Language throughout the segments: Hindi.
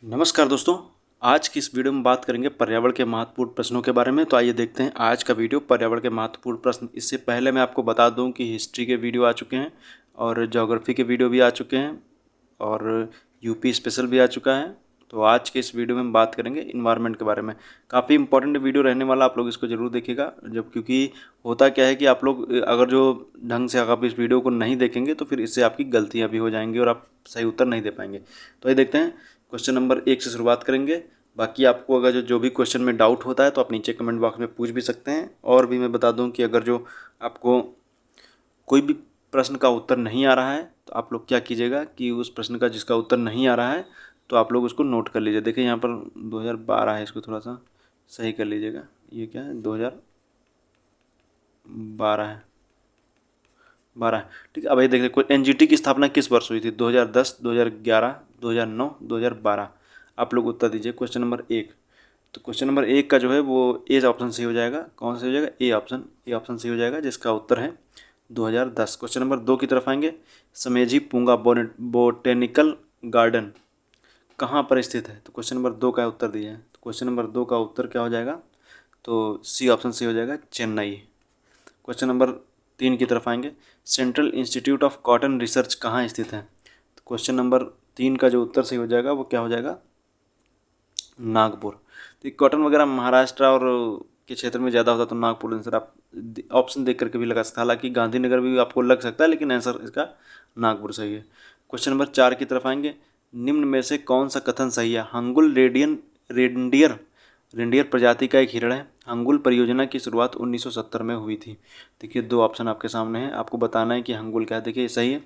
नमस्कार दोस्तों। आज की इस वीडियो में बात करेंगे पर्यावरण के महत्वपूर्ण प्रश्नों के बारे में। तो आइए देखते हैं आज का वीडियो पर्यावरण के महत्वपूर्ण प्रश्न। इससे पहले मैं आपको बता दूं कि हिस्ट्री के वीडियो आ चुके हैं और ज्योग्राफी के वीडियो भी आ चुके हैं और यूपी स्पेशल भी आ चुका है। तो आज के इस वीडियो में हम बात करेंगे इन्वायरमेंट के बारे में। काफ़ी इंपॉर्टेंट वीडियो रहने वाला, आप लोग इसको ज़रूर देखिएगा। क्योंकि होता क्या है कि आप लोग अगर जो ढंग से अगर आप इस वीडियो को नहीं देखेंगे तो फिर इससे आपकी गलतियाँ भी हो जाएंगी और आप सही उत्तर नहीं दे पाएंगे। तो ये देखते हैं, क्वेश्चन नंबर 1 से शुरुआत करेंगे। बाकी आपको अगर जो भी क्वेश्चन में डाउट होता है तो आप नीचे कमेंट बॉक्स में पूछ भी सकते हैं। और भी मैं बता दूं कि अगर जो आपको कोई भी प्रश्न का उत्तर नहीं आ रहा है तो आप लोग क्या कीजिएगा कि उस प्रश्न का जिसका उत्तर नहीं आ रहा है तो आप लोग उसको नोट कर लीजिए। देखिए यहाँ पर 2012 है, इसको थोड़ा सा सही कर लीजिएगा। ये क्या है, 2012 है, 12 है, ठीक है। अब ये देखिए एनजीटी की स्थापना किस वर्ष हुई थी? 2010, 2011, 2009, 2012। आप लोग उत्तर दीजिए क्वेश्चन नंबर 1। तो क्वेश्चन नंबर 1 का जो है वो ए ऑप्शन सही हो जाएगा। कौन सा हो जाएगा? ए ऑप्शन सही हो जाएगा, जिसका उत्तर है 2010। क्वेश्चन नंबर 2 की तरफ आएंगे। समेजी पूंगा बोटेनिकल गार्डन कहाँ पर स्थित है? तो क्वेश्चन नंबर 2 का उत्तर दीजिए। तो क्वेश्चन नंबर 2 का उत्तर क्या हो जाएगा? तो सी ऑप्शन सही हो जाएगा, चेन्नई। क्वेश्चन नंबर 3 की तरफ आएंगे। Central institute of cotton research कहाँ स्थित है? तो क्वेश्चन नंबर 3 का जो उत्तर सही हो जाएगा वो क्या हो जाएगा? नागपुर। तो कॉटन वगैरह महाराष्ट्र और के क्षेत्र में ज़्यादा होता तो नागपुर आंसर आप ऑप्शन देख करके भी लगा सकते हैं। हालांकि गांधीनगर भी आपको लग सकता है, लेकिन आंसर इसका नागपुर सही है। क्वेश्चन नंबर 4 की तरफ आएंगे। निम्न में से कौन सा कथन सही है? हंगुल रेडियर रेंडियर प्रजाति का एक हिरण है। हंगुल परियोजना की शुरुआत 1970 में हुई थी। देखिए 2 ऑप्शन आपके सामने हैं, आपको बताना है कि हंगुल क्या है। देखिए सही है,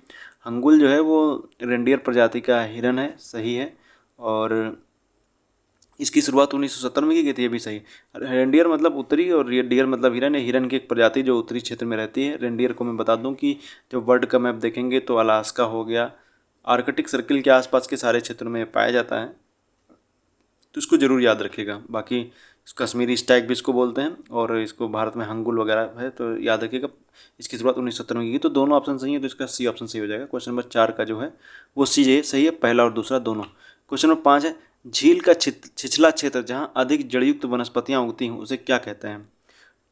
हंगुल जो है वो रेंडियर प्रजाति का हिरण है, सही है। और इसकी शुरुआत 1970 में की गई थी, ये भी सही। रेंडियर मतलब उत्तरी और डियर मतलब हिरन है। हिरन की एक प्रजाति जो उत्तरी क्षेत्र में रहती है। रेंडियर को मैं बता दूं कि जब वर्ल्ड का मैप देखेंगे तो अलास्का हो गया, आर्कटिक सर्किल के आसपास के सारे क्षेत्रों में पाया जाता है। तो इसको ज़रूर याद रखिएगा। बाकी कश्मीरी स्टैग भी इसको बोलते हैं और इसको भारत में हंगुल वगैरह है, तो याद रखिएगा। इसकी शुरुआत 1970 में की। तो दोनों ऑप्शन सही है, तो इसका सी ऑप्शन सही हो जाएगा। क्वेश्चन नंबर 4 का जो है वो सी है, सही है, पहला और दूसरा दोनों। क्वेश्चन नंबर 5 है। झील का छिछला क्षेत्र जहाँ अधिक जड़युक्त वनस्पतियाँ उगती हैं उसे क्या कहते हैं?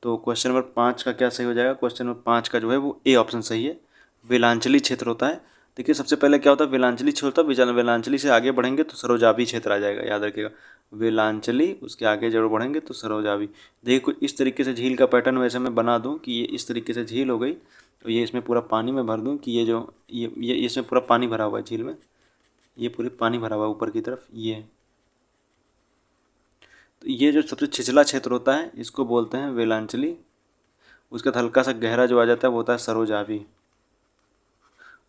तो क्वेश्चन नंबर 5 का क्या सही हो जाएगा? क्वेश्चन नंबर 5 का जो है वो ए ऑप्शन सही है, वेलांचली क्षेत्र होता है। देखिए सबसे पहले क्या होता है? वेलांचली क्षेत्र होता है। वेलांचली से आगे बढ़ेंगे तो सरोजावी क्षेत्र आ जाएगा, याद रखिएगा। वेलांचली, उसके आगे जरूर बढ़ेंगे तो सरोजावी। देखिए कुछ इस तरीके से झील का पैटर्न वैसे मैं बना दूं कि ये इस तरीके से झील हो गई, तो ये इसमें पूरा पानी में भर दूं कि ये जो ये इसमें पूरा पानी भरा हुआ है झील में, ये पूरी पानी भरा हुआ है ऊपर की तरफ ये। तो ये जो सबसे छिछला क्षेत्र होता है इसको बोलते हैं वेलांचली। उसका हल्का सा गहरा जो आ जाता है वो होता है सरोजावी।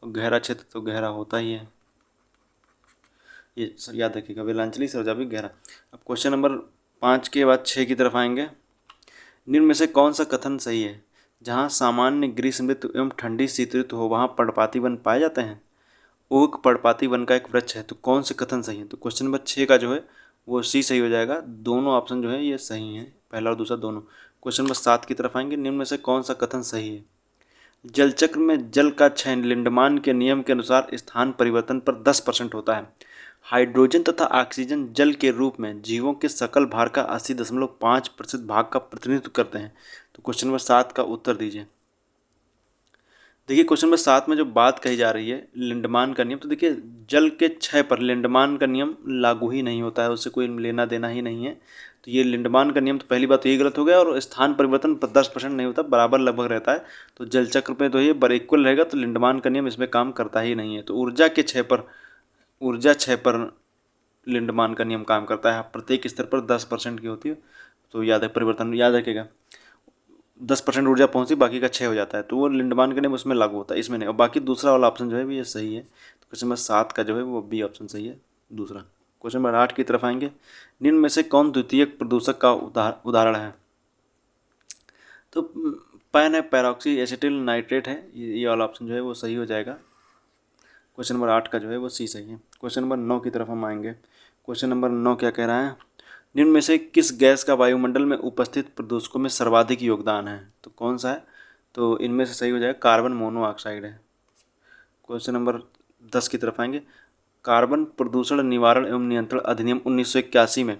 और गहरा क्षेत्र तो गहरा होता ही है, ये याद रखिएगा, वेलांचली सरोजावी गहरा। अब क्वेश्चन नंबर 5 के बाद 6 की तरफ आएंगे। निम्न में से कौन सा कथन सही है? जहाँ सामान्य ग्रीष्म ऋतु एवं ठंडी शीत ऋतु हो वहाँ पर्णपाती वन पाए जाते हैं। ओक पर्णपाती वन का एक वृक्ष है। तो कौन से कथन सही है? तो क्वेश्चन नंबर 6 का जो है वो सी सही हो जाएगा। दोनों ऑप्शन जो है ये सही हैं, पहला और दूसरा दोनों। क्वेश्चन नंबर 7 की तरफ आएंगे। निम्न में से कौन सा कथन सही है? जल चक्र में जल का क्षय लिंडमान के नियम के अनुसार स्थान परिवर्तन पर 10% होता है। हाइड्रोजन तथा ऑक्सीजन जल के रूप में जीवों के सकल भार का 80.5% भाग का प्रतिनिधित्व करते हैं। तो क्वेश्चन नंबर 7 का उत्तर दीजिए। देखिए क्वेश्चन नंबर 7 में जो बात कही जा रही है लिंडमान का नियम, तो देखिए जल के क्षय पर लिंडमान का नियम लागू ही नहीं होता है, उससे कोई लेना देना ही नहीं है। तो ये लिंडमान का नियम तो पहली बात तो ये गलत हो गया, और स्थान परिवर्तन पर 10% नहीं होता, बराबर लगभग रहता है। तो जल चक्र में तो ये बर इक्वल रहेगा, तो लिंडमान का नियम इसमें काम करता ही नहीं है। तो ऊर्जा क्षय पर लिंडमान का नियम काम करता है। प्रत्येक स्तर पर 10% की होती है। तो याद है, परिवर्तन याद रखेगा, 10% ऊर्जा पहुंची, बाकी का 6 हो जाता है, तो वो लिंडमान के नियम उसमें लागू होता है, इसमें नहीं। और बाकी दूसरा वाला ऑप्शन जो है ये सही है। तो क्वेश्चन नंबर 7 का जो है वो बी ऑप्शन सही है, दूसरा। क्वेश्चन नंबर 8 की तरफ आएंगे। निम्न में से कौन द्वितीयक प्रदूषक का उदाहरण है? तो पैन है, पैरोक्सी एसिटिल नाइट्रेट है, ये वाला ऑप्शन जो है वो सही हो जाएगा। क्वेश्चन नंबर 8 का जो है वो सी सही है। क्वेश्चन नंबर 9 की तरफ हम आएंगे। क्वेश्चन नंबर 9 क्या कह रहा है? निम्न में से किस गैस का वायुमंडल में उपस्थित प्रदूषकों में सर्वाधिक योगदान है? तो कौन सा है? तो इनमें से सही हो जाएगा कार्बन मोनोऑक्साइड है। क्वेश्चन नंबर 10 की तरफ आएंगे। कार्बन प्रदूषण निवारण एवं नियंत्रण अधिनियम 1981 में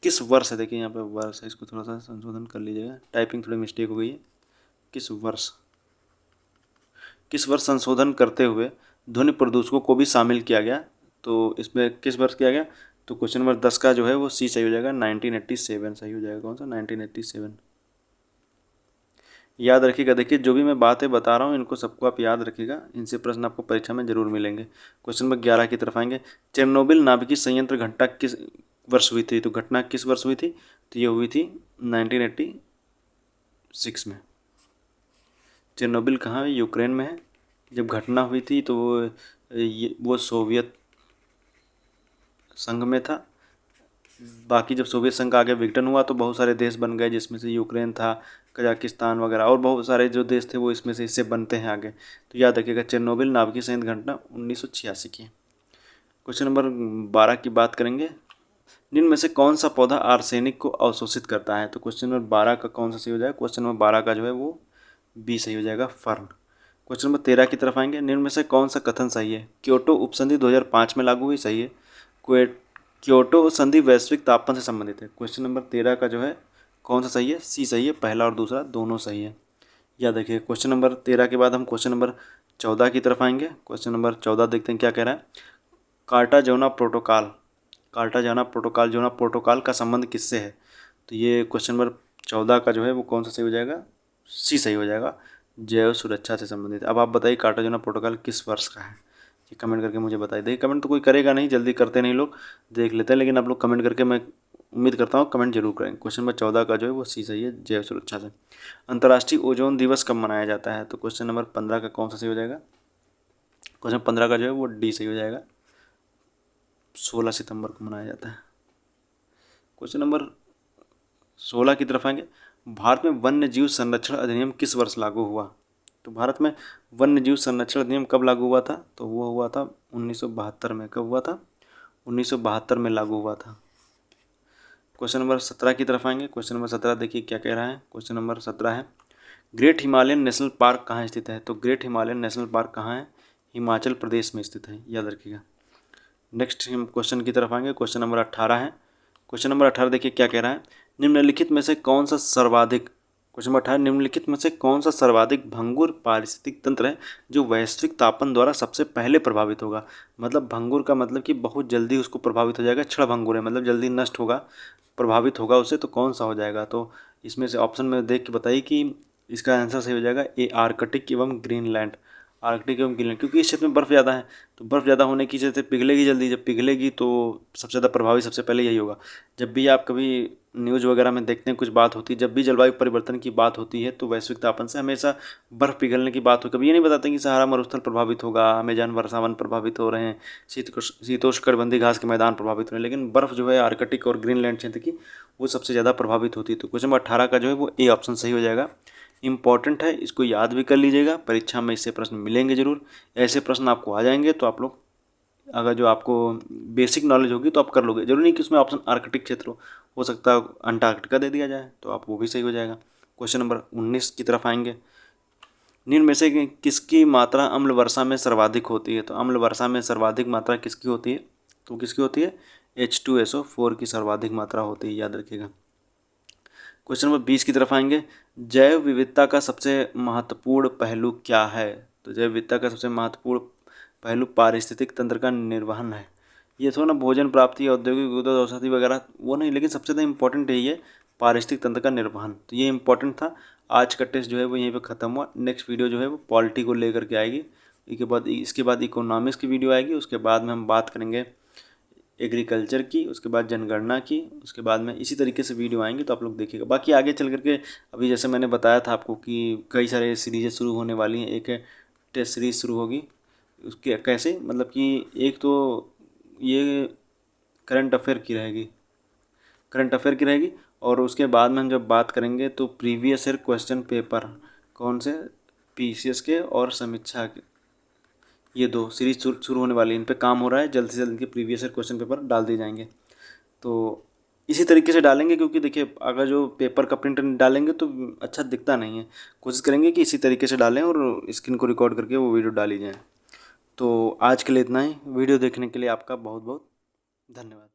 किस वर्ष है, देखिए यहाँ पे वर्ष है, इसको थोड़ा सा संशोधन कर लीजिएगा, टाइपिंग थोड़ी मिस्टेक हो गई है। किस वर्ष संशोधन करते हुए ध्वनि प्रदूषकों को भी शामिल किया गया, तो इसमें किस वर्ष किया गया, तो क्वेश्चन नंबर 10 का जो है वो सी सही हो जाएगा, 1987 सही हो जाएगा। कौन सा, 1987। याद रखिएगा, देखिए जो भी मैं बातें बता रहा हूँ इनको सबको आप याद रखिएगा, इनसे प्रश्न आपको परीक्षा में जरूर मिलेंगे। क्वेश्चन नंबर 11 की तरफ आएंगे। चेरनोबिल नाभिकीय संयंत्र घटना किस वर्ष हुई थी, तो घटना किस वर्ष हुई थी, तो ये हुई थी 1986 में। चेरनोबिल कहाँ है, यूक्रेन में है। जब घटना हुई थी तो वो सोवियत संघ में था। बाकी जब सोवियत संघ का आगे विघटन हुआ तो बहुत सारे देश बन गए, जिसमें से यूक्रेन था, कजाकिस्तान वगैरह, और बहुत सारे जो देश थे वो इसमें से हिस्से बनते हैं आगे। तो याद रखिएगा, चेरनोबिल नाभिकीय संयंत्र घटना 1986 की है। क्वेश्चन नंबर 12 की बात करेंगे। निम्न में से कौन सा पौधा आर्सेनिक को अवशोषित करता है, तो क्वेश्चन नंबर 12 का कौन सा सही हो जाएगा, क्वेश्चन नंबर 12 का जो है वो बी सही हो जाएगा, फर्न। क्वेश्चन नंबर 13 की तरफ आएंगे। निम्न में से कौन सा कथन सही है, क्योटो उपसंधि 2005 में लागू हुई, सही है। क्योटो संधि वैश्विक तापमान से संबंधित है। क्वेश्चन नंबर 13 का जो है कौन सा सही है, सी सही है, पहला और दूसरा दोनों सही है। याद रखिए, क्वेश्चन नंबर 13 के बाद हम क्वेश्चन नंबर 14 की तरफ आएंगे। क्वेश्चन नंबर 14 देखते हैं क्या कह रहा है। कार्टाजोना प्रोटोकॉल का संबंध किससे है, तो ये क्वेश्चन नंबर 14 का जो है वो कौन सा सही हो जाएगा, सी सही हो जाएगा, जैव सुरक्षा से संबंधित। अब आप बताइए कार्टाजोना प्रोटोकॉल किस वर्ष का है, ये कमेंट करके मुझे बताइए। देखिए कमेंट तो कोई करेगा नहीं, जल्दी करते नहीं लोग, देख लेते हैं, लेकिन आप लोग कमेंट करके, मैं उम्मीद करता हूँ कमेंट जरूर करेंगे। क्वेश्चन नंबर 14 का जो है वो सी सही है, जैव सुरक्षा से। अंतर्राष्ट्रीय ओजोन दिवस कब मनाया जाता है, तो क्वेश्चन नंबर 15 का कौन सा सही हो जाएगा, क्वेश्चन 15 का जो है वो डी सही हो जाएगा, 16 सितंबर को मनाया जाता है। क्वेश्चन नंबर 16 की तरफ आएंगे। भारत में वन्य जीव संरक्षण अधिनियम किस वर्ष लागू हुआ, तो भारत में वन्य जीव संरक्षण अधिनियम कब लागू हुआ था, तो वो हुआ था 1972 में। कब हुआ था, 1972 में लागू हुआ था। क्वेश्चन नंबर 17 की तरफ आएंगे। क्वेश्चन नंबर 17 देखिए क्या कह रहा है। क्वेश्चन नंबर 17 है, ग्रेट हिमालयन नेशनल पार्क कहाँ स्थित है, तो ग्रेट हिमालयन नेशनल पार्क कहाँ है, हिमाचल प्रदेश में स्थित है, याद रखिएगा। नेक्स्ट हम क्वेश्चन की तरफ आएंगे। क्वेश्चन नंबर 18 है। क्वेश्चन नंबर 18 देखिए क्या कह रहा है। निम्नलिखित में से कौन सा सर्वाधिक, क्वेश्चन नंबर 18, निम्नलिखित में से कौन सा सर्वाधिक भंगुर पारिस्थितिक तंत्र है जो वैश्विक तापन द्वारा सबसे पहले प्रभावित होगा। मतलब भंगुर का मतलब कि बहुत जल्दी उसको प्रभावित हो जाएगा, क्षण भंगुर है मतलब जल्दी नष्ट होगा, प्रभावित होगा उससे, तो कौन सा हो जाएगा। तो इसमें से ऑप्शन में देख के बताइए कि इसका आंसर सही हो जाएगा ए, आर्कटिक एवं ग्रीनलैंड। आर्कटिक एवं ग्रीनलैंड, क्योंकि इस क्षेत्र में बर्फ़ ज़्यादा है, तो बर्फ़ ज़्यादा होने की वजह से पिघलेगी जल्दी, जब पिघलेगी तो सबसे ज़्यादा प्रभावी सबसे पहले यही होगा। जब भी आप कभी न्यूज़ वगैरह में देखते हैं कुछ बात होती है, जब भी जलवायु परिवर्तन की बात होती है तो वैश्विक तापन से हमेशा बर्फ़ पिघलने की बात हो। कभी ये नहीं बताते कि सहारा मरुस्थल प्रभावित होगा, अमेजन वर्षावन प्रभावित हो रहे हैं, शीतोष्णकटिबंधीय घास के मैदान प्रभावित हो रहे हैं, लेकिन बर्फ़ जो है आर्कटिक और ग्रीनलैंड क्षेत्र की वो सबसे ज़्यादा प्रभावित होती है। तो क्वेश्चन नंबर 18 का जो है वो ए ऑप्शन सही हो जाएगा। इंपॉर्टेंट है, इसको याद भी कर लीजिएगा, परीक्षा में इससे प्रश्न मिलेंगे जरूर। ऐसे प्रश्न आपको आ जाएंगे तो आप लोग, अगर जो आपको बेसिक नॉलेज होगी तो आप कर लोगे। जरूरी नहीं कि उसमें ऑप्शन आर्कटिक क्षेत्र हो सकता है अंटार्कटिका दे दिया जाए तो आप वो भी सही हो जाएगा। क्वेश्चन नंबर 19 की तरफ आएंगे। निम्न में से किसकी मात्रा अम्ल वर्षा में सर्वाधिक होती है, तो अम्ल वर्षा में सर्वाधिक मात्रा किसकी होती है, तो किसकी होती है, H2SO4 की सर्वाधिक मात्रा होती है, याद रखिएगा। क्वेश्चन नंबर 20 की तरफ आएंगे। जैव विविधता का सबसे महत्वपूर्ण पहलू क्या है, तो जैव विविधता का सबसे महत्वपूर्ण पहलू पारिस्थितिक तंत्र का निर्वहन है। ये थोड़ा ना भोजन प्राप्ति, औद्योगिक उद्योग, औषधि वगैरह वो नहीं, लेकिन सबसे ज़्यादा इंपॉर्टेंट यही है पारिस्थितिक तंत्र का निर्वहन। तो ये इंपॉर्टेंट था। आज का टेस्ट जो है वो यहीं पे ख़त्म हुआ। नेक्स्ट वीडियो जो है वो पॉलिटी को लेकर के आएगी। इसके बाद इकोनॉमिक्स की वीडियो आएगी। उसके बाद में हम बात करेंगे एग्रीकल्चर की, उसके बाद जनगणना की, उसके बाद में इसी तरीके से वीडियो आएंगे तो आप लोग देखिएगा। बाकी आगे चल करके अभी जैसे मैंने बताया था आपको कि कई सारे सीरीज़ें शुरू होने वाली हैं। एक टेस्ट सीरीज़ शुरू होगी, उसके कैसे मतलब कि एक तो ये करंट अफेयर की रहेगी और उसके बाद में हम जब बात करेंगे तो प्रीवियस ईयर क्वेश्चन पेपर कौन से, PCS के और समीक्षा के, ये दो सीरीज शुरू होने वाली है। इन पे काम हो रहा है, जल्द से जल्द के प्रीवियस ईयर क्वेश्चन पेपर डाल दिए जाएंगे। तो इसी तरीके से डालेंगे, क्योंकि देखिए अगर जो पेपर का प्रिंट डालेंगे तो अच्छा दिखता नहीं है। कोशिश करेंगे कि इसी तरीके से डालें और स्क्रीन को रिकॉर्ड करके वो वीडियो डाली जाए। तो आज के लिए इतना ही। वीडियो देखने के लिए आपका बहुत बहुत धन्यवाद।